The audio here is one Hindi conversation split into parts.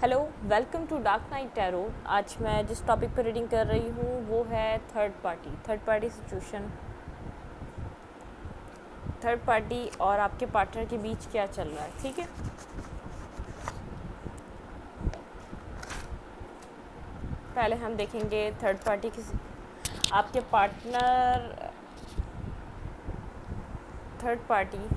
Hello, welcome to dark night tarot. आज मैं जिस टॉपिक पर रीडिंग कर रही हूँ वो है third party situation. Third party और आपके पार्टनर के बीच क्या चल रहा है, ठीक है। पहले हम देखेंगे थर्ड पार्टी की, आपके पार्टनर थर्ड पार्टी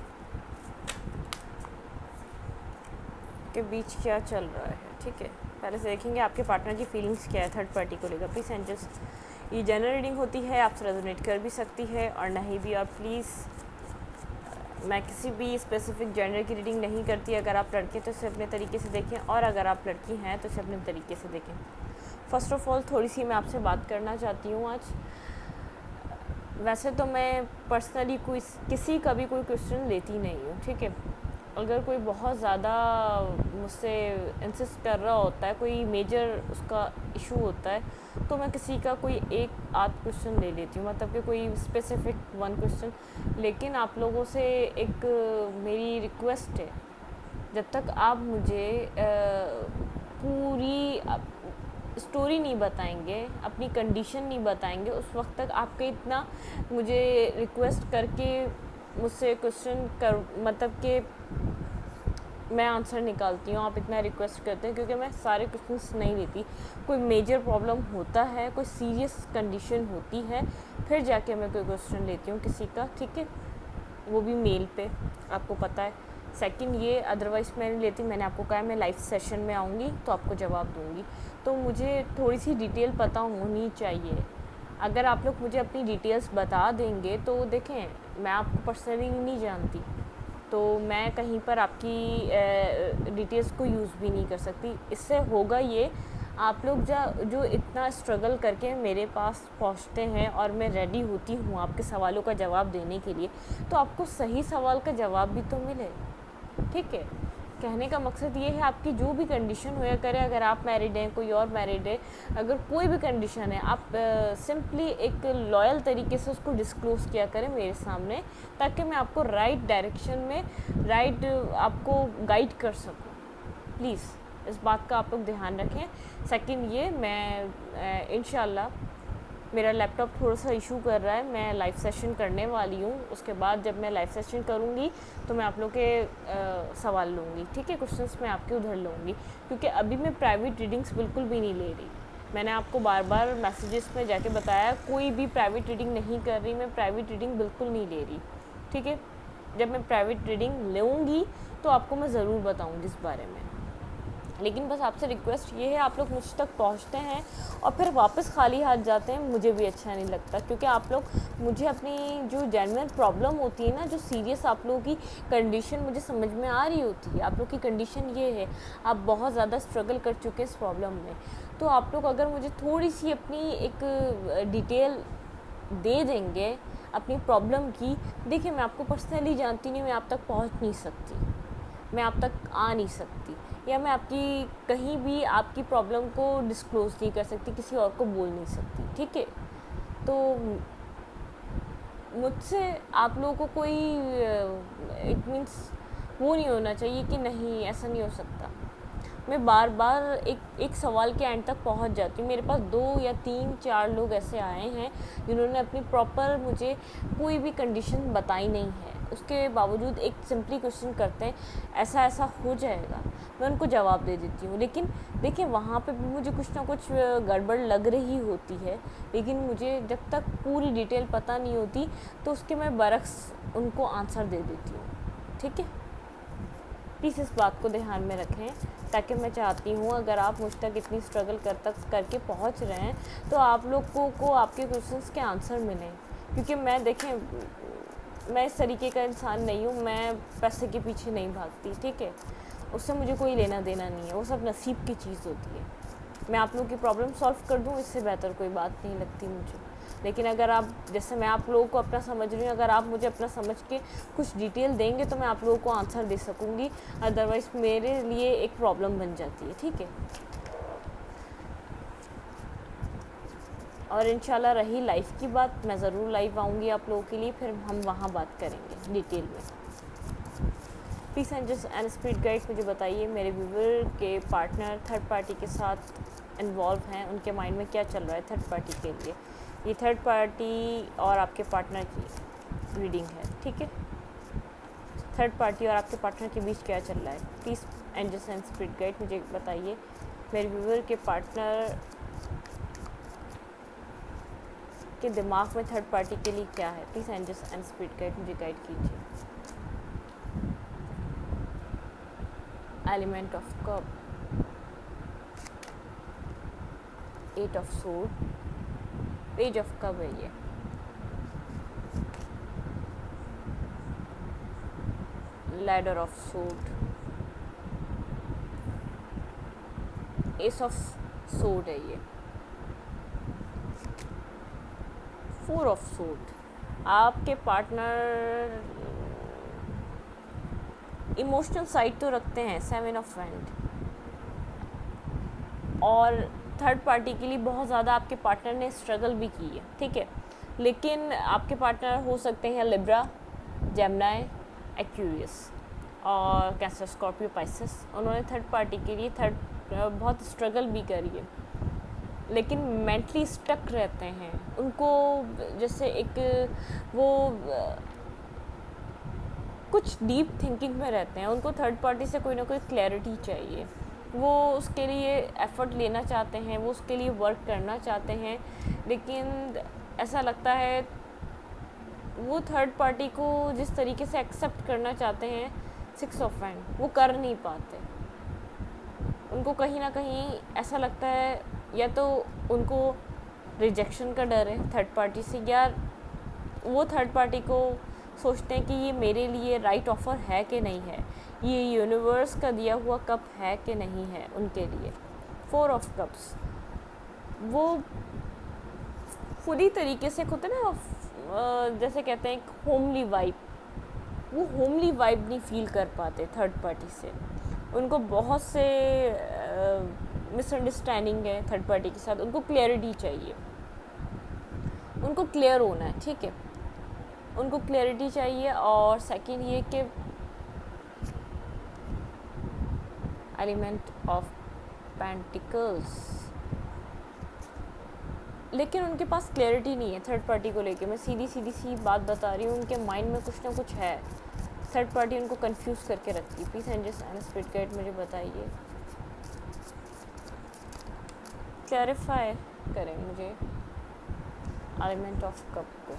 के बीच क्या चल रहा है, ठीक है। पहले से देखेंगे आपके पार्टनर की फीलिंग्स क्या है थर्ड पार्टी को लेकर। प्लीज़ एंजल्स, ये जनरल रीडिंग होती है, आपसे रेजोनेट कर भी सकती है और नहीं भी। और प्लीज़ मैं किसी भी स्पेसिफिक जेंडर की रीडिंग नहीं करती। अगर आप लड़के तो इसे अपने तरीके से देखें और अगर आप लड़की हैं तो इसे अपने तरीके से देखें। फ़र्स्ट ऑफ़ ऑल थोड़ी सी मैं आपसे बात करना चाहती हूँ आज। वैसे तो मैं पर्सनली किसी का भी कोई क्वेश्चन लेती नहीं हूँ, ठीक है। अगर कोई बहुत ज़्यादा मुझसे इंसिस्ट कर रहा होता है, कोई मेजर उसका इशू होता है, तो मैं किसी का कोई एक आध क्वेश्चन ले लेती हूँ, मतलब कि कोई स्पेसिफिक वन क्वेश्चन। लेकिन आप लोगों से एक मेरी रिक्वेस्ट है, जब तक आप मुझे पूरी स्टोरी नहीं बताएंगे, अपनी कंडीशन नहीं बताएंगे, उस वक्त तक आपके इतना मुझे रिक्वेस्ट करके मुझसे क्वेश्चन कर, मतलब कि मैं आंसर निकालती हूँ, आप इतना रिक्वेस्ट करते हैं, क्योंकि मैं सारे क्वेश्चंस नहीं लेती। कोई मेजर प्रॉब्लम होता है, कोई सीरियस कंडीशन होती है, फिर जाके मैं कोई क्वेश्चन लेती हूँ किसी का, ठीक है, वो भी मेल पे, आपको पता है। सेकंड ये, अदरवाइज़ मैं नहीं लेती। मैंने आपको कहा है मैं लाइव सेशन में आऊँगी तो आपको जवाब दूँगी, तो मुझे थोड़ी सी डिटेल पता होनी चाहिए। अगर आप लोग मुझे अपनी डिटेल्स बता देंगे तो देखें, मैं आपको पर्सनली नहीं जानती, तो मैं कहीं पर आपकी डिटेल्स को यूज़ भी नहीं कर सकती। इससे होगा ये, आप लोग जो इतना स्ट्रगल करके मेरे पास पहुंचते हैं और मैं रेडी होती हूँ आपके सवालों का जवाब देने के लिए, तो आपको सही सवाल का जवाब भी तो मिले, ठीक है। कहने का मकसद ये है, आपकी जो भी कंडीशन होया करे, अगर आप मैरिड हैं, कोई और मैरिड है, अगर कोई भी कंडीशन है, आप सिंपली एक लॉयल तरीके से उसको डिस्क्लोज़ किया करें मेरे सामने, ताकि मैं आपको राइट डायरेक्शन में आपको गाइड कर सकूं। प्लीज़ इस बात का आप लोग ध्यान रखें। सेकंड ये, मैं इंशाल्लाह, मेरा लैपटॉप थोड़ा सा इशू कर रहा है, मैं लाइव सेशन करने वाली हूँ। उसके बाद जब मैं लाइव सेशन करूँगी तो मैं आप लोग के सवाल लूँगी, ठीक है, क्वेश्चंस मैं आपके उधर लूँगी, क्योंकि अभी मैं प्राइवेट रीडिंग्स बिल्कुल भी नहीं ले रही। मैंने आपको बार बार मैसेजेस में जाके बताया, कोई भी प्राइवेट रीडिंग नहीं कर रही, मैं प्राइवेट रीडिंग बिल्कुल नहीं ले रही, ठीक है। जब मैं प्राइवेट रीडिंग लूँगी तो आपको मैं ज़रूर बताऊँगी इस बारे में। लेकिन बस आपसे रिक्वेस्ट ये है, आप लोग मुझ तक पहुंचते हैं और फिर वापस खाली हाथ जाते हैं, मुझे भी अच्छा नहीं लगता, क्योंकि आप लोग मुझे अपनी जो जेन्युइन प्रॉब्लम होती है ना, जो सीरियस आप लोगों की कंडीशन मुझे समझ में आ रही होती है। आप लोग की कंडीशन ये है, आप बहुत ज़्यादा स्ट्रगल कर चुके हैं इस प्रॉब्लम में, तो आप लोग अगर मुझे थोड़ी सी अपनी एक डिटेल दे देंगे अपनी प्रॉब्लम की। देखिए, मैं आपको पर्सनली जानती नहीं, मैं आप तक पहुँच नहीं सकती, मैं आप तक आ नहीं सकती, या मैं आपकी कहीं भी आपकी प्रॉब्लम को डिस्क्लोज़ नहीं कर सकती, किसी और को बोल नहीं सकती, ठीक है। तो मुझसे आप लोगों को कोई इट मीन्स वो नहीं होना चाहिए कि नहीं ऐसा नहीं हो सकता। मैं बार बार एक सवाल के एंड तक पहुंच जाती हूँ। मेरे पास 2 या 3 4 लोग ऐसे आए हैं जिन्होंने अपनी प्रॉपर मुझे कोई भी कंडीशन बताई नहीं है, उसके बावजूद एक सिंपली क्वेश्चन करते हैं, ऐसा ऐसा हो जाएगा, मैं उनको जवाब दे देती हूँ। लेकिन देखिए, वहाँ पे भी मुझे कुछ ना कुछ गड़बड़ लग रही होती है, लेकिन मुझे जब तक पूरी डिटेल पता नहीं होती तो उसके मैं बरक्स उनको आंसर दे देती हूँ, ठीक है। प्लीज़ इस बात को ध्यान में रखें, ताकि मैं चाहती हूँ अगर आप मुझ तक इतनी स्ट्रगल करके पहुँच रहे हैं तो आप लोगों को आपके क्वेश्चंस के आंसर मिलें। क्योंकि मैं देखें, मैं इस तरीके का इंसान नहीं हूँ, मैं पैसे के पीछे नहीं भागती, ठीक है। उससे मुझे कोई लेना देना नहीं है, वो सब नसीब की चीज़ होती है। मैं आप लोगों की प्रॉब्लम सॉल्व कर दूँ, इससे बेहतर कोई बात नहीं लगती मुझे। लेकिन अगर आप, जैसे मैं आप लोगों को अपना समझ रही हूँ, अगर आप मुझे अपना समझ के कुछ डिटेल देंगे तो मैं आप लोगों को आंसर दे सकूँगी, अदरवाइज़ मेरे लिए एक प्रॉब्लम बन जाती है, ठीक है। और इंशाल्लाह रही लाइव की बात, मैं ज़रूर लाइव आऊँगी आप लोगों के लिए, फिर हम वहाँ बात करेंगे डिटेल में। प्लीज़ एंड स्पिरिट गाइड मुझे बताइए मेरे व्यूवर के पार्टनर थर्ड पार्टी के साथ इन्वॉल्व हैं, उनके माइंड में क्या चल रहा है थर्ड पार्टी के लिए। ये थर्ड पार्टी और आपके पार्टनर की रीडिंग है, ठीक है। थर्ड पार्टी और आपके पार्टनर के बीच क्या चल रहा है, please angels and spirit guide मुझे बताइए मेरे व्यूवर के पार्टनर के दिमाग में थर्ड पार्टी के लिए क्या है। Please angels and spirit guide मुझे गाइड कीजिए। Element of cup, 8 of sword, page of cup है ये, ladder of sword, ace of sword है ये, 4 ऑफ सोर्ड। आपके पार्टनर इमोशनल साइड तो रखते हैं, 7 ऑफ वैंड, और थर्ड पार्टी के लिए बहुत ज़्यादा आपके पार्टनर ने स्ट्रगल भी की है, ठीक है। लेकिन आपके पार्टनर हो सकते हैं लिब्रा, जेमिनी, एक्वेरियस और कैंसर, स्कॉर्पियो, पाइसेस। उन्होंने थर्ड पार्टी के लिए बहुत स्ट्रगल भी करी है, लेकिन मेंटली स्टक रहते हैं। उनको जैसे एक वो कुछ डीप थिंकिंग में रहते हैं, उनको थर्ड पार्टी से कोई ना कोई क्लैरिटी चाहिए। वो उसके लिए एफ़र्ट लेना चाहते हैं, वो उसके लिए वर्क करना चाहते हैं, लेकिन ऐसा लगता है वो थर्ड पार्टी को जिस तरीके से एक्सेप्ट करना चाहते हैं 6 ऑफ वैंड, वो कर नहीं पाते। उनको कहीं ना कहीं ऐसा लगता है या तो उनको रिजेक्शन का डर है थर्ड पार्टी से, या वो थर्ड पार्टी को सोचते हैं कि ये मेरे लिए राइट ऑफ़र है कि नहीं है, ये यूनिवर्स का दिया हुआ कप है कि नहीं है उनके लिए। 4 ऑफ कप्स, वो पूरी तरीके से खुद ना जैसे कहते हैं एक होमली वाइब, वो होमली वाइब नहीं फील कर पाते थर्ड पार्टी से। उनको बहुत से मिसअंडरस्टैंडिंग है थर्ड पार्टी के साथ, उनको क्लैरिटी चाहिए, उनको क्लियर होना है, ठीक है, उनको क्लैरिटी चाहिए। और सेकंड ये कि एलिमेंट ऑफ पेंटिकल्स, लेकिन उनके पास क्लैरिटी नहीं है थर्ड पार्टी को लेके। मैं सीधी सी बात बता रही हूँ, उनके माइंड में कुछ ना कुछ है, थर्ड पार्टी उनको कंफ्यूज करके रखती है। Please angels and spirit guide मुझे बताइए, क्लैरिफाई करें मुझे एलिमेंट ऑफ कप को,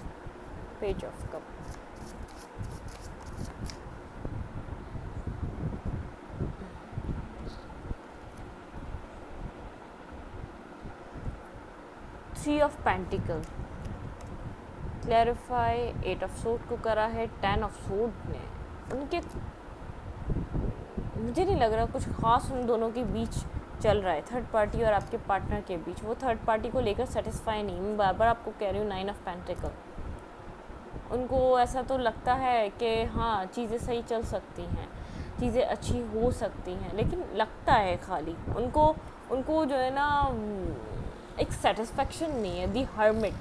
page of cup, three of pentacle, clarify 8 of sword को करा है, 10 ऑफ सोर्ड ने। उनके मुझे नहीं लग रहा कुछ ख़ास उन दोनों के बीच चल रहा है, थर्ड पार्टी और आपके पार्टनर के बीच। वो थर्ड पार्टी को लेकर सेटिस्फाई नहीं। मैं बार बार आपको कह रही हूँ 9 ऑफ पेंटिकल, उनको ऐसा तो लगता है कि हाँ चीज़ें सही चल सकती हैं, चीज़ें अच्छी हो सकती हैं, लेकिन लगता है खाली उनको जो है ना एक सेटिस्फेक्शन नहीं है। दी हर्मिट,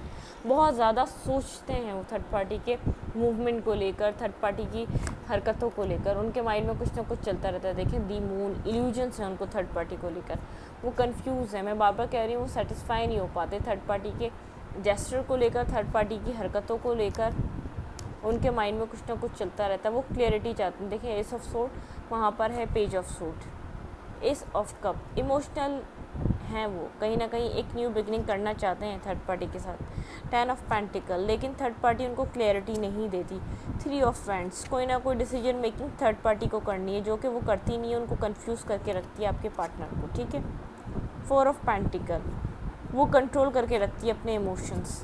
बहुत ज़्यादा सोचते हैं वो थर्ड पार्टी के मूवमेंट को लेकर, थर्ड पार्टी की हरकतों को लेकर, उनके माइंड में कुछ ना कुछ चलता रहता है। देखें दी मून, इल्यूजन्स हैं उनको थर्ड पार्टी को लेकर, वो कंफ्यूज है। मैं बार बार कह रही हूँ वो सेटिस्फाई नहीं हो पाते थर्ड पार्टी के जेस्चर को लेकर, थर्ड पार्टी की हरकतों को लेकर, उनके माइंड में कुछ ना कुछ चलता रहता है। वो क्लियरिटी चाहते हैं। देखिए एस ऑफ सोर्ड वहाँ पर है, page of sword, ace of cup, emotional हैं वो, कहीं ना कहीं एक न्यू बिगनिंग करना चाहते हैं थर्ड पार्टी के साथ। 10 ऑफ पेंटिकल, लेकिन थर्ड पार्टी उनको क्लैरिटी नहीं देती। 3 ऑफ वैंड्स, कोई ना कोई डिसीजन मेकिंग थर्ड पार्टी को करनी है, जो कि वो करती नहीं है, उनको कंफ्यूज करके रखती है आपके पार्टनर को, ठीक है। 4 ऑफ पेंटिकल, वो कंट्रोल करके रखती है अपने इमोशंस,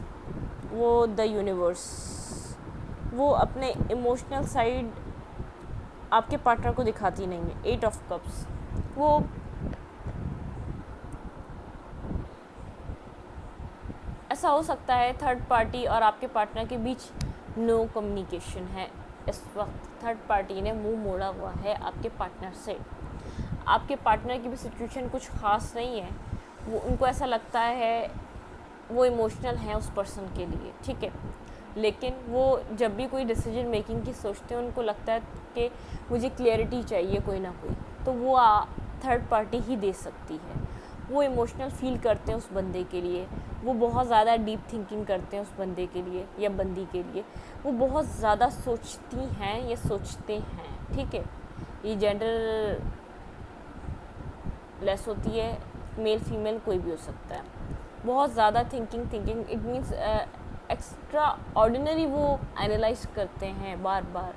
वो द यूनिवर्स, वो अपने इमोशनल साइड आपके पार्टनर को दिखाती नहीं है। 8 ऑफ कप्स, वो ऐसा हो सकता है थर्ड पार्टी और आपके पार्टनर के बीच नो कम्युनिकेशन है इस वक्त। थर्ड पार्टी ने मुंह मोड़ा हुआ है आपके पार्टनर से। आपके पार्टनर की भी सिचुएशन कुछ ख़ास नहीं है, वो उनको ऐसा लगता है वो इमोशनल है उस पर्सन के लिए, ठीक है। लेकिन वो जब भी कोई डिसीजन मेकिंग की सोचते हैं उनको लगता है कि मुझे क्लियरिटी चाहिए कोई ना कोई, तो वो थर्ड पार्टी ही दे सकती है। वो इमोशनल फील करते हैं उस बंदे के लिए, वो बहुत ज़्यादा डीप थिंकिंग करते हैं उस बंदे के लिए या बंदी के लिए, वो बहुत ज़्यादा सोचती हैं या सोचते हैं, ठीक है। ये जेंडर लेस होती है, मेल फीमेल कोई भी हो सकता है। बहुत ज़्यादा thinking it means extra ordinary वो एनालाइज करते हैं बार बार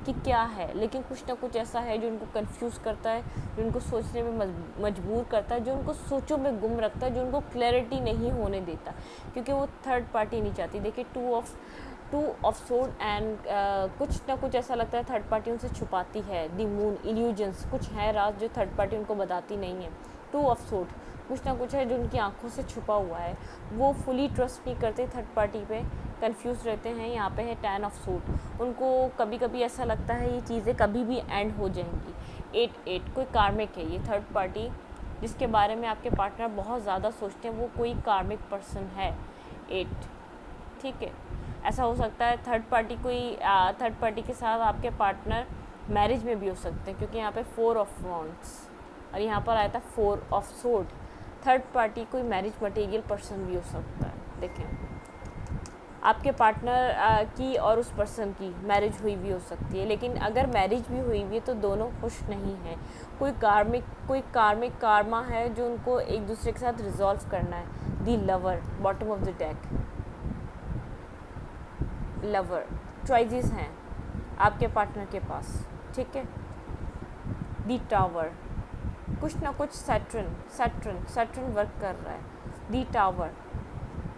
कि क्या है, लेकिन कुछ ना कुछ ऐसा है जो उनको कंफ्यूज करता है, जो उनको सोचने में मजबूर करता है, जो उनको सोचों में गुम रखता है, जो उनको क्लैरिटी नहीं होने देता, क्योंकि वो थर्ड पार्टी नहीं चाहती। देखिए टू ऑफ सोर्ड एंड कुछ ना कुछ ऐसा लगता है थर्ड पार्टी उनसे छुपाती है। द मून, इल्यूजन्स, कुछ है राज जो थर्ड पार्टी उनको बताती नहीं है। टू ऑफ सोर्ड, कुछ ना कुछ है जो उनकी आंखों से छुपा हुआ है, वो फुली ट्रस्ट नहीं करते थर्ड पार्टी पे, कंफ्यूज रहते हैं। यहाँ पे है टेन ऑफ सूट, उनको कभी कभी ऐसा लगता है ये चीज़ें कभी भी एंड हो जाएंगी। एट कोई कार्मिक है, ये थर्ड पार्टी जिसके बारे में आपके पार्टनर बहुत ज़्यादा सोचते हैं, वो कोई कार्मिक पर्सन है। 8, ठीक है। ऐसा हो सकता है थर्ड पार्टी के साथ आपके पार्टनर मैरिज में भी हो सकते हैं, क्योंकि यहाँ पे 4 ऑफ वॉन्ड्स और यहाँ पर आया था 4 ऑफ सोर्ड। थर्ड पार्टी कोई मैरिज मटेरियल पर्सन भी हो सकता है। देखें, आपके पार्टनर की और उस पर्सन की मैरिज हुई भी हो सकती है, लेकिन अगर मैरिज भी हुई भी है तो दोनों खुश नहीं हैं। कोई कार्मिक कारमा है जो उनको एक दूसरे के साथ रिजॉल्व करना है। The lover, bottom of the deck, lover choices हैं आपके पार्टनर के पास, ठीक है। दी टावर, कुछ ना कुछ सैटर्न वर्क कर रहा है। दी टावर,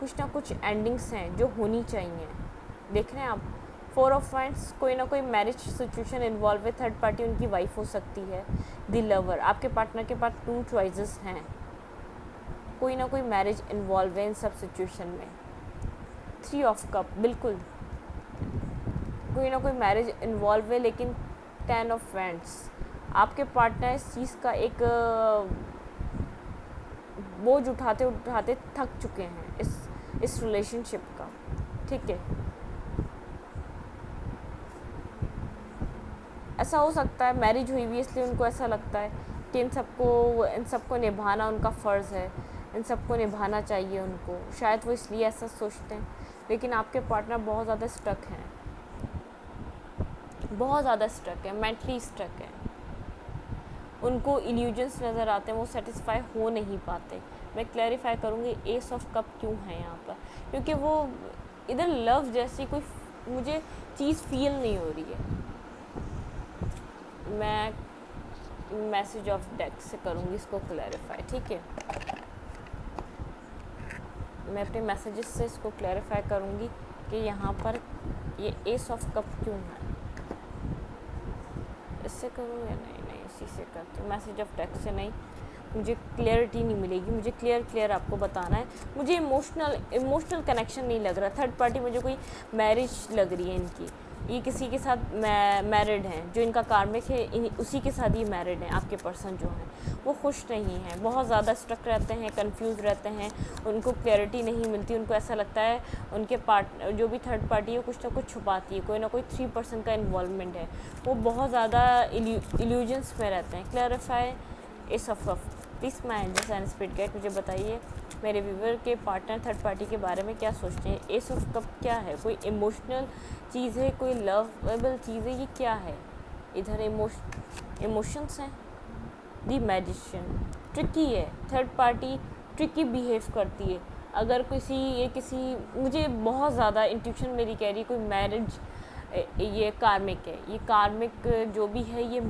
कुछ ना कुछ एंडिंग्स हैं जो होनी चाहिए। देख रहे हैं आप। 4 ऑफ वांड्स, कोई ना कोई मैरिज सिचुएशन इन्वॉल्व है, थर्ड पार्टी उनकी वाइफ हो सकती है। द लवर, आपके पार्टनर के पास 2 चॉइसेस हैं, कोई ना कोई मैरिज इन्वॉल्व है इन सब सिचुएशन में। 3 ऑफ कप, बिल्कुल कोई ना कोई मैरिज इन्वॉल्व है, लेकिन 10 ऑफ वांड्स, आपके पार्टनर इस चीज़ का एक बोझ उठाते उठाते थक चुके हैं इस रिलेशनशिप का, ठीक है। ऐसा हो सकता है मैरिज हुई भी, इसलिए उनको ऐसा लगता है कि इन सबको निभाना उनका फ़र्ज़ है, इन सबको निभाना चाहिए उनको, शायद वो इसलिए ऐसा सोचते हैं। लेकिन आपके पार्टनर बहुत ज़्यादा स्टक हैं, बहुत ज़्यादा स्टक है, मेंटली स्टक है। उनको इल्यूजन्स नज़र आते हैं, वो सेटिस्फाई हो नहीं पाते। मैं क्लैरिफाई करूँगी एस ऑफ कप क्यों है यहाँ पर, क्योंकि वो इधर लव जैसी कोई मुझे चीज़ फील नहीं हो रही है। मैं मैसेज ऑफ डेक से करूँगी इसको क्लैरिफाई, ठीक है। मैं अपने मैसेजेस से इसको क्लैरिफाई करूँगी कि यहाँ पर ये एस ऑफ कप क्यों है। इससे करूँ या नहीं इसी से करती हूँ, मैसेज ऑफ डेक से नहीं, मुझे क्लियरिटी नहीं मिलेगी। मुझे क्लियर आपको बताना है। मुझे इमोशनल कनेक्शन नहीं लग रहा। थर्ड पार्टी मुझे कोई मैरिज लग रही है इनकी, ये किसी के साथ मैरिड हैं, जो इनका कार्मिक है उसी के साथ ये मैरिड हैं। आपके पर्सन जो हैं वो खुश नहीं हैं, बहुत ज़्यादा स्ट्रक रहते हैं, कंफ्यूज रहते हैं, उनको क्लैरिटी नहीं मिलती। उनको ऐसा लगता है उनके जो भी थर्ड पार्टी है कुछ ना कुछ छुपाती है, कोई ना कोई 3% का इन्वॉल्वमेंट है। वो बहुत ज़्यादा इल्यूजन्स में रहते हैं। Clarify ace of please my angels and spirit guide, मुझे बताइए मेरे व्यूवर के पार्टनर थर्ड पार्टी के बारे में क्या सोचते हैं। एस ऑफ कप क्या है? कोई इमोशनल चीज़ है, कोई लवेबल चीज़ है, ये क्या है? इधर इमोशंस हैं। दी मैजिशियन, ट्रिकी है, थर्ड पार्टी ट्रिकी बिहेव करती है। अगर किसी मुझे बहुत ज़्यादा इंट्यूशन मेरी कह रही है कोई मैरिज, ये कार्मिक है, ये कार्मिक जो भी है ये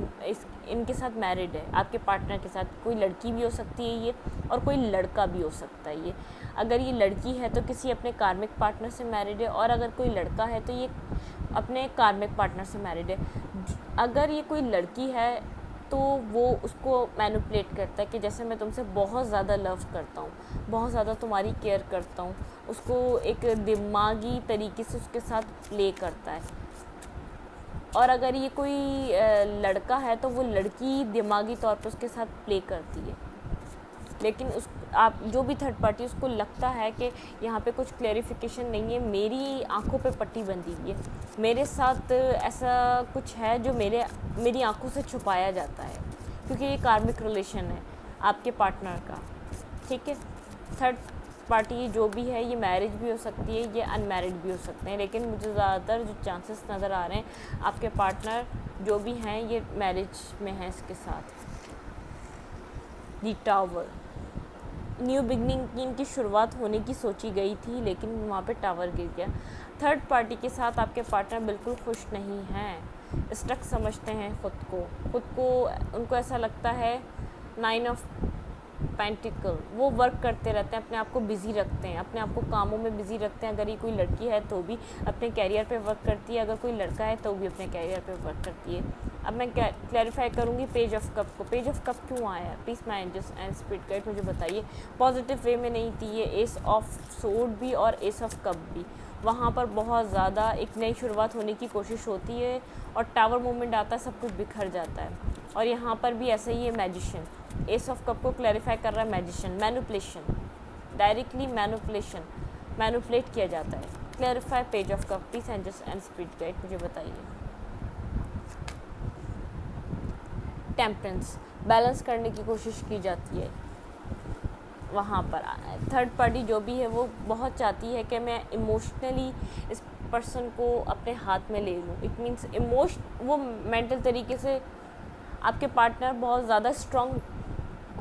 इनके साथ मैरिड है, आपके पार्टनर के साथ। कोई लड़की भी हो सकती है ये, और कोई लड़का भी हो सकता है ये। अगर ये लड़की है तो किसी अपने कार्मिक पार्टनर से मैरिड है, और अगर कोई लड़का है तो ये अपने कार्मिक पार्टनर से मैरिड है। अगर ये कोई लड़की है तो वो उसको मैनिपुलेट करता है कि जैसे मैं तुमसे बहुत ज़्यादा लव करता हूँ, बहुत ज़्यादा तुम्हारी केयर करता हूँ, उसको एक दिमागी तरीके से उसके साथ प्ले करता है। और अगर ये कोई लड़का है तो वो लड़की दिमागी तौर पर उसके साथ प्ले करती है। लेकिन उस आप जो भी थर्ड पार्टी उसको लगता है कि यहाँ पे कुछ क्लैरिफिकेशन नहीं है, मेरी आंखों पे पट्टी बंधी हुई है, मेरे साथ ऐसा कुछ है जो मेरी आंखों से छुपाया जाता है, क्योंकि ये कार्मिक रिलेशन है आपके पार्टनर का, ठीक है। थर्ड पार्टी जो भी है ये मैरिज भी हो सकती है, ये अनमैरिड भी हो सकते हैं, लेकिन मुझे ज़्यादातर जो चांसेस नज़र आ रहे हैं आपके पार्टनर जो भी हैं ये मैरिज में हैं इसके साथ। दी टावर, न्यू बिगनिंग की इनकी शुरुआत होने की सोची गई थी, लेकिन वहाँ पे टावर गिर गया। थर्ड पार्टी के साथ आपके पार्टनर बिल्कुल खुश नहीं हैं, स्टक समझते हैं खुद को उनको ऐसा लगता है। 9 ऑफ पेंटिकल, वो वर्क करते रहते हैं, अपने आप को बिज़ी रखते हैं, अपने आप को कामों में बिज़ी रखते हैं। अगर ये कोई लड़की है तो भी अपने कैरियर पे वर्क करती है, अगर कोई लड़का है तो भी अपने कैरियर पे वर्क करती है। अब मैं क्लैरिफाई करूँगी पेज ऑफ कप को। पेज ऑफ कप क्यों आया है? Please my angels and spirit guide मुझे बताइए। पॉजिटिव वे में नहीं थी ये, एस ऑफ सोर्ड भी और एस ऑफ कप भी। वहाँ पर बहुत ज़्यादा एक नई शुरुआत होने की कोशिश होती है और टावर मूवमेंट आता है, सब कुछ बिखर जाता है। और यहाँ पर भी ऐसा ही है, मैजिशियन। एस ऑफ कप को क्लैरिफाई कर रहा है मैजिशियन, मैनिपुलेशन, डायरेक्टली मैनिपुलेट किया जाता है। Clarify page of cup please angels and spirit guide मुझे बताइए। टेम्परेंस, बैलेंस करने की कोशिश की जाती है वहाँ पर। थर्ड पार्टी जो भी है वो बहुत चाहती है कि मैं इमोशनली इस पर्सन को अपने हाथ में ले लूँ। इट मीन्स वो मेंटल तरीके से आपके पार्टनर बहुत ज़्यादा स्ट्रॉन्ग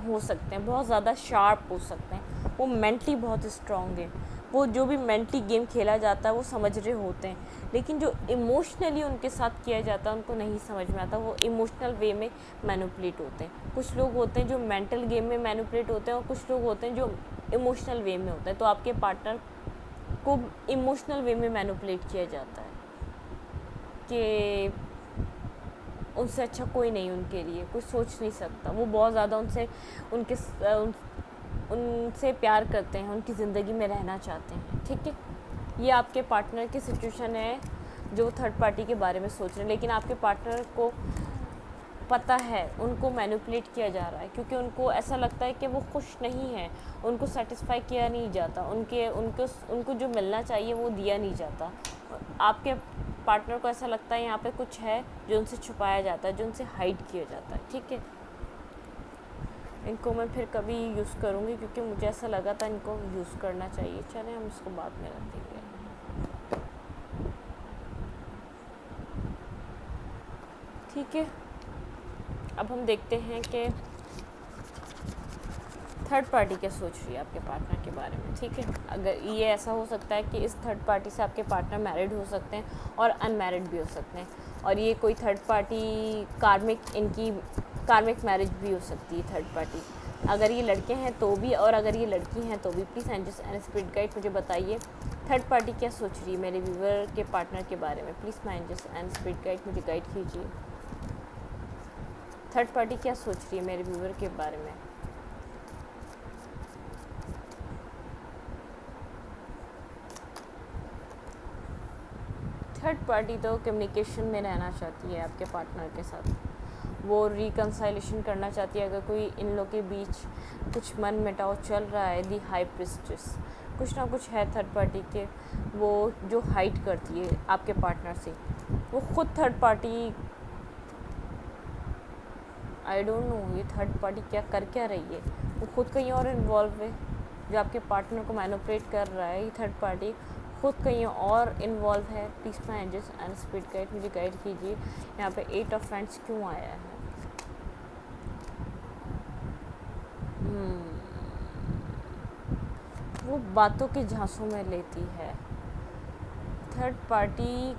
हो सकते हैं, बहुत ज़्यादा शार्प हो सकते हैं, वो मेंटली बहुत स्ट्रॉन्ग है, वो जो भी मेंटली गेम खेला जाता है वो समझ रहे होते हैं, लेकिन जो इमोशनली उनके साथ किया जाता है उनको नहीं समझ में आता, वो इमोशनल वे में मैनिपुलेट होते हैं। कुछ लोग होते हैं जो मेंटल गेम में मैनिपुलेट होते हैं और कुछ लोग होते हैं जो इमोशनल वे में होते हैं। तो आपके पार्टनर को इमोशनल वे में मैनिपुलेट किया जाता है कि उनसे अच्छा कोई नहीं, उनके लिए कोई सोच नहीं सकता, वो बहुत ज़्यादा उनसे प्यार करते हैं, उनकी ज़िंदगी में रहना चाहते हैं, ठीक है। ये आपके पार्टनर की सिचुएशन है जो थर्ड पार्टी के बारे में सोच रहे हैं, लेकिन आपके पार्टनर को पता है उनको मैनिपुलेट किया जा रहा है, क्योंकि उनको ऐसा लगता है कि वो खुश नहीं है, उनको सेटिस्फाई किया नहीं जाता, उनको जो मिलना चाहिए वो दिया नहीं जाता। आपके पार्टनर को ऐसा लगता है यहाँ पे कुछ है जो उनसे छुपाया जाता है, जो उनसे हाइड किया जाता है, ठीक है। इनको मैं फिर कभी यूज़ करूँगी क्योंकि मुझे ऐसा लगा था इनको यूज़ करना चाहिए। चलें हम इसको बाद में रखेंगे। ठीक है, अब हम देखते हैं कि थर्ड पार्टी क्या सोच रही है आपके पार्टनर के बारे में, ठीक है। अगर ये ऐसा हो सकता है कि इस थर्ड पार्टी से आपके पार्टनर मैरिड हो सकते हैं और अनमैरिड भी हो सकते हैं, और ये कोई थर्ड पार्टी कार्मिक मैरिज भी हो सकती है थर्ड पार्टी। अगर ये लड़के हैं तो भी और अगर ये लड़की हैं तो भी। Please angels and spirit guide मुझे बताइए थर्ड पार्टी क्या सोच रही है मेरे व्यूवर के पार्टनर के बारे में। Please my angels and spirit guide मुझे गाइड कीजिए। थर्ड पार्टी क्या सोच रही है मेरे व्यूवर के बारे में। थर्ड पार्टी तो कम्युनिकेशन में रहना चाहती है आपके पार्टनर के साथ, वो रिकंसाइलेशन करना चाहती है। अगर कोई इन लोग के बीच कुछ मन मिटाव चल रहा है, दी हाई प्रिस्टेस, कुछ ना कुछ है थर्ड पार्टी के, वो जो हाइड करती है आपके पार्टनर से। वो खुद third party, I don't know ये थर्ड पार्टी क्या रही है, वो खुद कहीं और इन्वॉल्व है। जो आपके पार्टनर को मैनिपुलेट कर रहा है ये थर्ड पार्टी खुद कहीं और इन्वॉल्व है। Please my angels and spirit guide मुझे गाइड कीजिए। यहाँ पे 8 ऑफ फ्रेंड्स क्यों आया है। वो बातों के झांसों में लेती है थर्ड पार्टी।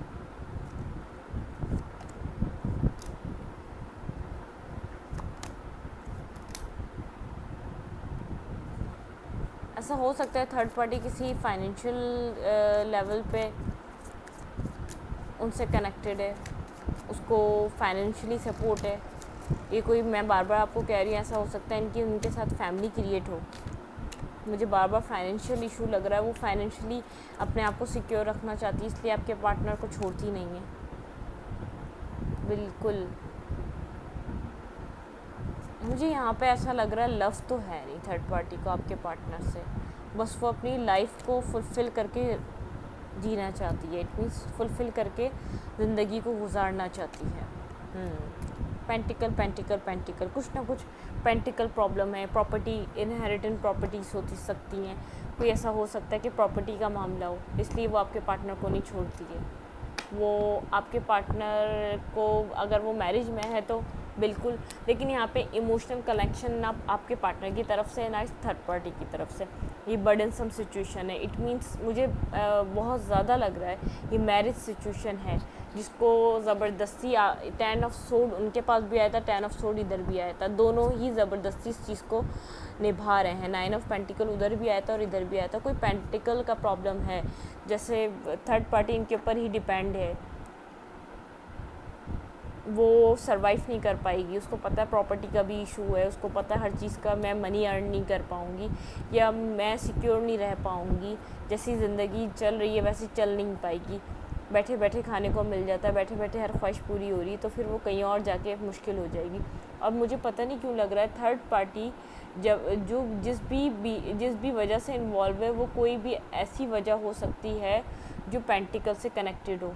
ऐसा हो सकता है थर्ड पार्टी किसी फाइनेंशियल लेवल पे उनसे कनेक्टेड है, उसको फाइनेंशियली सपोर्ट है। ये कोई, मैं बार बार आपको कह रही हूँ, ऐसा हो सकता है इनकी उनके साथ फैमिली क्रिएट हो। मुझे बार बार फाइनेंशियल इशू लग रहा है, वो फाइनेंशियली अपने आप को सिक्योर रखना चाहती है, इसलिए आपके पार्टनर को छोड़ती नहीं है बिल्कुल। मुझे यहाँ पे ऐसा लग रहा है लव तो है नहीं थर्ड पार्टी को आपके पार्टनर से, बस वो अपनी लाइफ को फुलफ़िल करके जीना चाहती है। इट मीन्स फुलफ़िल करके ज़िंदगी को गुजारना चाहती है। पेंटिकल पेंटिकल पेंटिकल, कुछ ना कुछ पेंटिकल प्रॉब्लम है। प्रॉपर्टी, इनहेरिटेंट प्रॉपर्टीज़ होती सकती हैं। कोई ऐसा हो सकता है कि प्रॉपर्टी का मामला हो, इसलिए वो आपके पार्टनर को नहीं छोड़ती है। वो आपके पार्टनर को, अगर वो मैरिज में है तो बिल्कुल, लेकिन यहाँ पे इमोशनल कनेक्शन ना आपके पार्टनर की तरफ से ना थर्ड पार्टी की तरफ से। ये बर्डनसम सिचुएशन है। इट मीन्स मुझे बहुत ज़्यादा लग रहा है ये मैरिज सिचुएशन है, जिसको ज़बरदस्ती 10 ऑफ सोड उनके पास भी आया था, 10 ऑफ सोड इधर भी आया था, दोनों ही ज़बरदस्ती इस चीज़ को निभा रहे हैं। 9 ऑफ पेंटिकल उधर भी आया था और इधर भी आया था। कोई पेंटिकल का प्रॉब्लम है, जैसे थर्ड पार्टी इनके ऊपर ही डिपेंड है, वो सरवाइव नहीं कर पाएगी। उसको पता है प्रॉपर्टी का भी इशू है, उसको पता है हर चीज़ का, मैं मनी अर्न नहीं कर पाऊँगी या मैं सिक्योर नहीं रह पाऊँगी। जैसी ज़िंदगी चल रही है वैसे चल नहीं पाएगी। बैठे बैठे खाने को मिल जाता है, बैठे बैठे हर ख्वाहिश पूरी हो रही है, तो फिर वो कहीं और जाके मुश्किल हो जाएगी। अब मुझे पता नहीं क्यों लग रहा है थर्ड पार्टी जब जो जिस भी वजह से इन्वॉल्व है, वो कोई भी ऐसी वजह हो सकती है जो पेंटिकल से कनेक्टेड हो।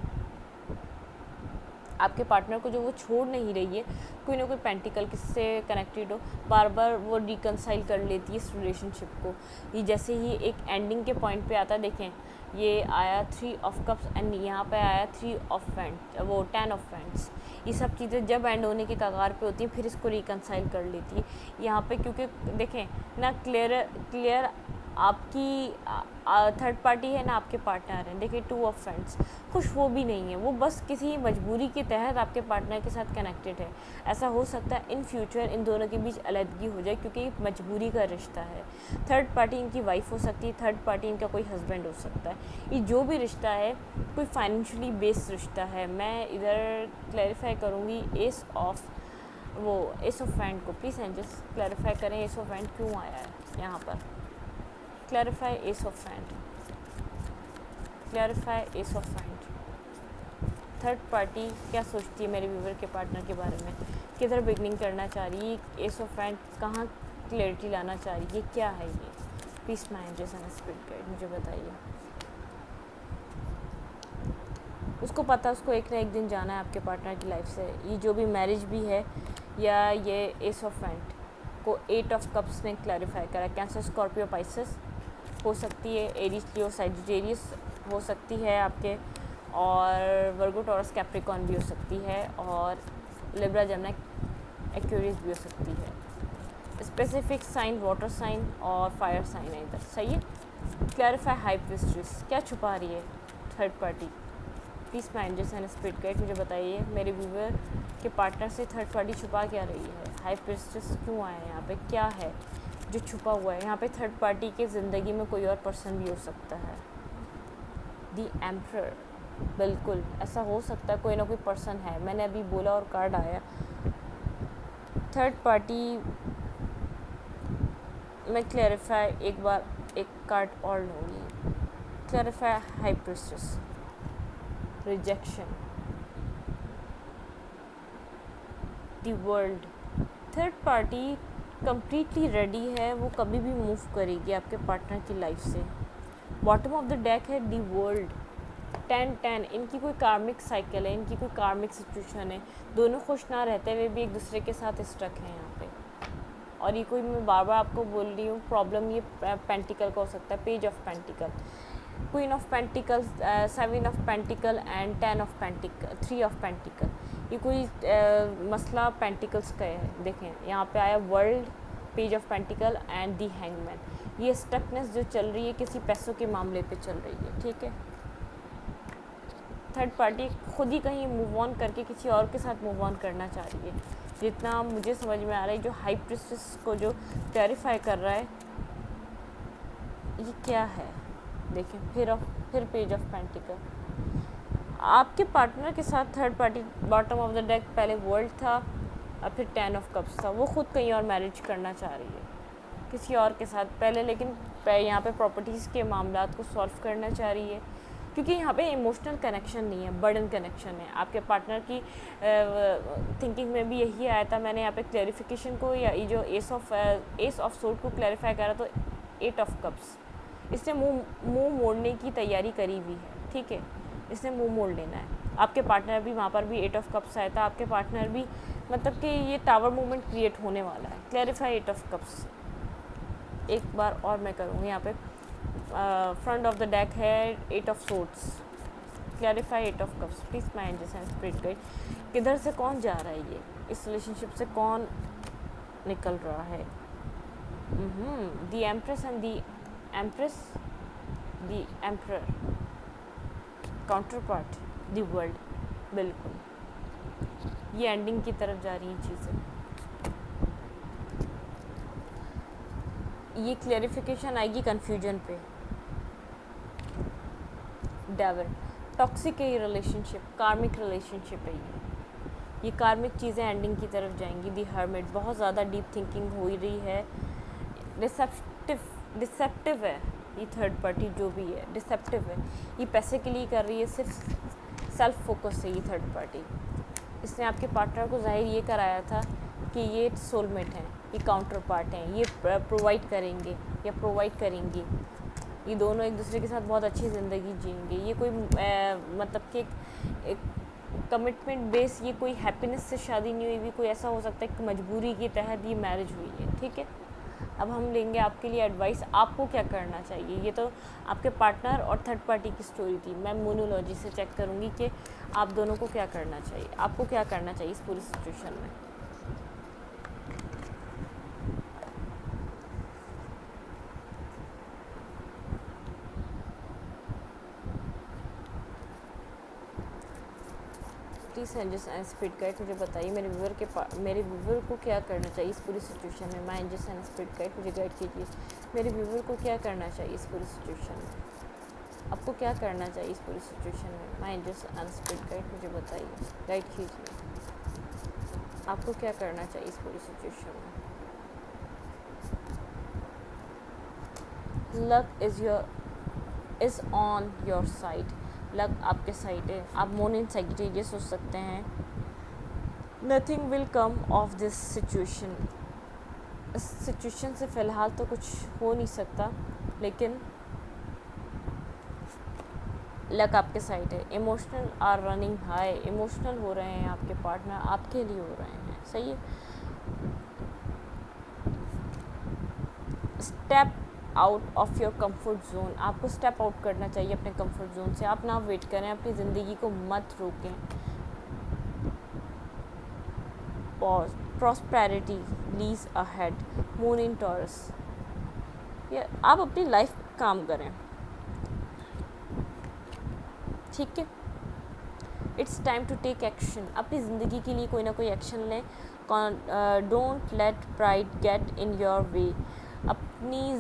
आपके पार्टनर को जो वो छोड़ नहीं रही है, कोई ना कोई पेंटिकल किससे कनेक्टेड हो, बार बार वो रिकनसाइल कर लेती है इस रिलेशनशिप को। ये जैसे ही एक एंडिंग के पॉइंट पे आता है, देखें ये आया 3 ऑफ कप्स एंड यहाँ पे आया 3 ऑफ वैंड, वो 10 ऑफ वैंड्स। ये सब चीज़ें जब एंड होने के कगार पे होती हैं फिर इसको रिकनसाइल कर लेती है यहाँ पे, क्योंकि देखें ना क्लियर आपकी थर्ड पार्टी है ना आपके पार्टनर हैं। देखिए 2 ऑफ फ्रेंड्स, खुश वो भी नहीं है, वो बस किसी मजबूरी के तहत आपके पार्टनर के साथ कनेक्टेड है। ऐसा हो सकता है इन फ्यूचर इन दोनों के बीच अलग हो जाए, क्योंकि ये मजबूरी का रिश्ता है। थर्ड पार्टी इनकी वाइफ हो सकती है, थर्ड पार्टी इनका कोई हस्बैंड हो सकता है। ये जो भी रिश्ता है कोई फाइनेंशियली बेस्ड रिश्ता है। मैं इधर क्लैरिफाई करूँगी एस ऑफ वैंड को। प्लीज़ एंजल्स क्लैरिफाई करें एस ऑफ वैंड क्यों आया है यहाँ पर। Clarify ace of wand, clarify ace of wand. Third party क्या सोचती है मेरे व्यूवर के पार्टनर के बारे में, किधर बिगनिंग करना चाह रही है, एस ऑफ वैंड कहाँ क्लैरिटी लाना चाह रही है, क्या है ये। पीस माइंड जैसा स्पिरिट गाइड मुझे बताइए। उसको पता है उसको एक ना एक दिन जाना है आपके पार्टनर की लाइफ से। ये जो भी मैरिज भी है या ये एस ऑफ वैंड को 8 ऑफ कप्स ने क्लैरिफाई करा। कैंसर, स्कॉर्पियो, पाइसेस हो सकती है, एरीज, लियो, सैजिटेरियस हो सकती है आपके, और वर्गो, टॉरस, कैप्रिकॉर्न भी हो सकती है, और लिब्रा, जेमिनी, एक्वेरियस भी हो सकती है। स्पेसिफिक साइन वाटर साइन और फायर साइन है इधर, सही है। क्लैरिफाई हाई प्रीस्ट्रेस, क्या छुपा रही है थर्ड पार्टी। पीस माइंड जैसे एंड स्पिरिट गाइड मुझे बताइए मेरे व्यूवर के पार्टनर से थर्ड पार्टी छुपा क्या रही है। हाई प्रीस्ट्रेस क्यों आया है यहाँ पे, क्या है जो छुपा हुआ है यहाँ पे। थर्ड पार्टी के ज़िंदगी में कोई और पर्सन भी हो सकता है। दी एम्परर, बिल्कुल ऐसा हो सकता है, कोई ना कोई पर्सन है। मैंने अभी बोला और कार्ड आया थर्ड पार्टी। मैं क्लैरिफाई एक बार एक कार्ड और लूँगी। Clarify high prestress, rejection, the world. Third party completely ready है, वो कभी भी मूव करेगी आपके पार्टनर की लाइफ से। बॉटम ऑफ द डेक है दी वर्ल्ड, 10-10। इनकी कोई कार्मिक साइकिल है, इनकी कोई कार्मिक सिचुएशन है। दोनों खुश ना रहते हुए भी एक दूसरे के साथ स्ट्रक हैं यहाँ पे। और ये कोई, मैं बार बार आपको बोल रही हूँ, प्रॉब्लम ये पेंटिकल का हो सकता है। Page of pentacle, queen of pentacle, 7 of pentacle and 10 of pentacle, 3 of pentacle. ये कोई मसला पेंटिकल्स का है। देखें यहाँ पे आया world, page of pentacle and the hangman. ये स्टकनेस जो चल रही है किसी पैसों के मामले पे चल रही है, ठीक है। थर्ड पार्टी खुद ही कहीं मूव ऑन करके किसी और के साथ मूव ऑन करना चाह रही है, जितना मुझे समझ में आ रहा है। जो हाई प्रीस्टेस को जो क्लैरिफाई कर रहा है, ये क्या है देखें। फिर पेज ऑफ पेंटिकल। आपके पार्टनर के साथ third party, bottom of the deck पहले वर्ल्ड था और फिर 10 ऑफ कप्स था। वो खुद कहीं और मैरिज करना चाह रही है किसी और के साथ पहले, लेकिन यहाँ पे प्रॉपर्टीज़ के मामलात को सॉल्व करना चाह रही है। क्योंकि यहाँ पे इमोशनल कनेक्शन नहीं है, बर्डन कनेक्शन है। आपके पार्टनर की थिंकिंग में भी यही आया था। मैंने यहाँ पे क्लैरिफिकेशन को या ये जो एस ऑफ सोर्ड को क्लैरिफाई करा तो 8 ऑफ कप्स, इसने मुंह मोड़ने की तैयारी करी हुई है, ठीक है, इसने मुंह मोड़ लेना है। आपके पार्टनर भी, वहाँ पर भी 8 ऑफ कप्स आया था, आपके पार्टनर भी, मतलब कि ये टावर मूवमेंट क्रिएट होने वाला है। Clarify 8 of cups. एक बार और मैं करूँगी यहाँ पे, फ्रंट ऑफ द डेक है 8 of swords. Clarify 8 of cups please my angels and spirit guide. किधर से कौन जा रहा है, ये इस रिलेशनशिप से कौन निकल रहा है? The empress and the empress, the emperor, counter part, the world. बिल्कुल ये एंडिंग की तरफ जा रही हैं चीज़ें। ये क्लैरिफिकेशन आएगी कन्फ्यूजन पे। डेविल, टॉक्सिक है ये रिलेशनशिप, कार्मिक रिलेशनशिप है ये कार्मिक चीज़ें एंडिंग की तरफ जाएंगी। दी हर्मिट, बहुत ज़्यादा डीप थिंकिंग हो रही है, डिसेप्टिव है ये थर्ड पार्टी जो भी है, डिसेप्टिव है। ये पैसे के लिए कर रही है, सिर्फ सेल्फ फोकस है ये थर्ड पार्टी। इसने आपके पार्टनर को जाहिर ये कराया था कि ये सोलमेट हैं, ये काउंटर पार्ट हैं, ये प्रोवाइड करेंगे या प्रोवाइड करेंगी, ये दोनों एक दूसरे के साथ बहुत अच्छी ज़िंदगी जिएंगे। ये कोई मतलब कि एक कमिटमेंट बेस, ये कोई हैप्पीनेस से शादी नहीं हुई भी, कोई ऐसा हो सकता है कि मजबूरी के तहत ये मैरिज हुई है, ठीक है। अब हम लेंगे आपके लिए एडवाइस, आपको क्या करना चाहिए। ये तो आपके पार्टनर और थर्ड पार्टी की स्टोरी थी। मैं मोनोलॉजी से चेक करूँगी कि आप दोनों को क्या करना चाहिए, आपको क्या करना चाहिए इस पूरी सिचुएशन में। Please angels and spirit guide मुझे बताइए मेरे व्यूवर को क्या करना चाहिए इस पूरी सिचुएशन में। My angels and spirit guide मुझे गाइड कीजिए, मेरे व्यूवर को क्या करना चाहिए इस पूरी सिचुएशन में। आपको क्या करना चाहिए इस पूरी सिचुएशन में। My angels and spirit guide मुझे बताइए, गाइड कीजिए, आपको क्या करना चाहिए इस पूरी सिचुएशन में। Luck is on your side, luck आपके साइड है। आप मून इन सैजिटेरियस हो सकते हैं। Nothing will come of this situation, इस सिचुएशन से फ़िलहाल तो कुछ हो नहीं सकता, लेकिन लक आपके साइड है। Emotional are running high, emotional हो रहे हैं आपके पार्टनर, आपके लिए हो रहे हैं, सही है। Step out of your comfort zone, आपको स्टेप आउट करना चाहिए अपने कंफर्ट जोन से। आप ना वेट करें, अपनी ज़िंदगी को मत रोकें। Pause, prosperity lies ahead, moon in Taurus, ये आप अपनी लाइफ पे काम करें, ठीक है। It's time to take action, अपनी ज़िंदगी के लिए कोई ना कोई एक्शन लें। Don't let pride get in your way. अपनी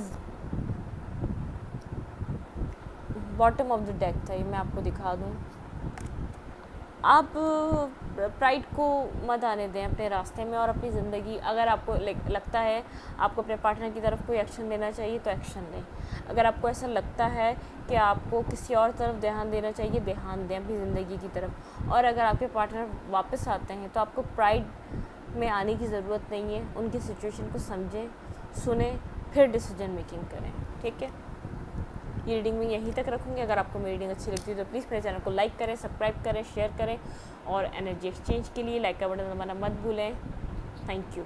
बॉटम ऑफ द डेक था ये, मैं आपको दिखा दूँ। आप प्राइड को मत आने दें अपने रास्ते में, और अपनी ज़िंदगी, अगर आपको लगता है आपको अपने पार्टनर की तरफ कोई एक्शन लेना चाहिए तो एक्शन लें। अगर आपको ऐसा लगता है कि आपको किसी और तरफ ध्यान देना चाहिए, ध्यान दें अपनी ज़िंदगी की तरफ। और अगर आपके पार्टनर वापस आते हैं तो आपको प्राइड में आने की ज़रूरत नहीं है। उनकी सिचुएशन को समझें, सुने, फिर डिसीजन मेकिंग करें, ठीक है। ये रीडिंग में यहीं तक रखूँगी। अगर आपको मेरी रीडिंग अच्छी लगती है तो प्लीज़ मेरे चैनल को लाइक करें, सब्सक्राइब करें, शेयर करें, और एनर्जी एक्सचेंज के लिए लाइक का बटन दबाना मत भूलें। Thank you.